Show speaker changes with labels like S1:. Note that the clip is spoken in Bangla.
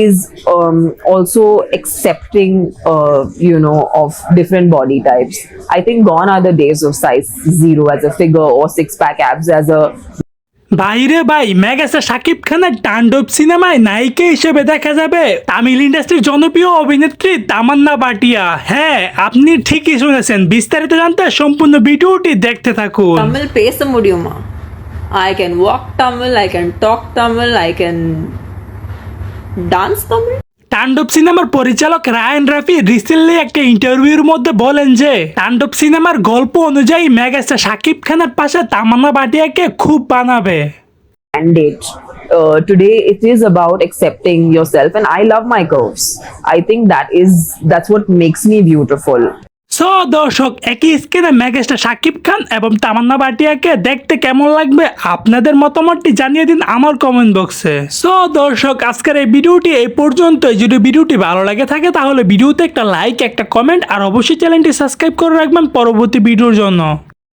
S1: is also accepting, of different body types. I think gone are the days of size zero as a figure or six pack abs as a
S2: বাইরে ভাই মেগাস্টার শাকিব খানের তাণ্ডব সিনেমায় নায়িকা হিসেবে দেখা যাবে তামিল ইন্ডাস্ট্রির জনপ্রিয় অভিনেত্রী তামান্না ভাটিয়া। হ্যাঁ, আপনি ঠিকই শুনেছেন। বিস্তারিত জানতে সম্পূর্ণ ভিডিওটি দেখতে থাকুন।
S3: Tamil பேச முடியுமா? I can walk Tamil, I can talk Tamil, I can dance Tamil.
S2: তাণ্ডব সিনেমার পরিচালক রায়ান রাফি রিসেন্টলি একটা ইন্টারভিউর মধ্যে বলেন যে তাণ্ডব সিনেমার গল্প অনুযায়ী মেগাস্টার শাকিব খানের পাশে তামান্না ভাটিয়াকে খুব বানাবে।
S1: mandate. Today it is about accepting yourself, and I love my curves. I think that's what makes me beautiful.
S2: So দর্শক, একই স্ক্রিনে মেগাস্টার শাকিব খান এবং তামান্না ভাটিয়াকে দেখতে কেমন লাগবে আপনাদের মতামতটি জানিয়ে দিন আমার কমেন্ট বক্সে। সো দর্শক, আজকের এই ভিডিওটি এই পর্যন্তই। যদি ভিডিওটি ভালো লাগে থাকে তাহলে ভিডিওতে একটা লাইক, একটা কমেন্ট আর অবশ্যই চ্যানেলটি সাবস্ক্রাইব করে রাখবেন পরবর্তী ভিডিওর জন্য।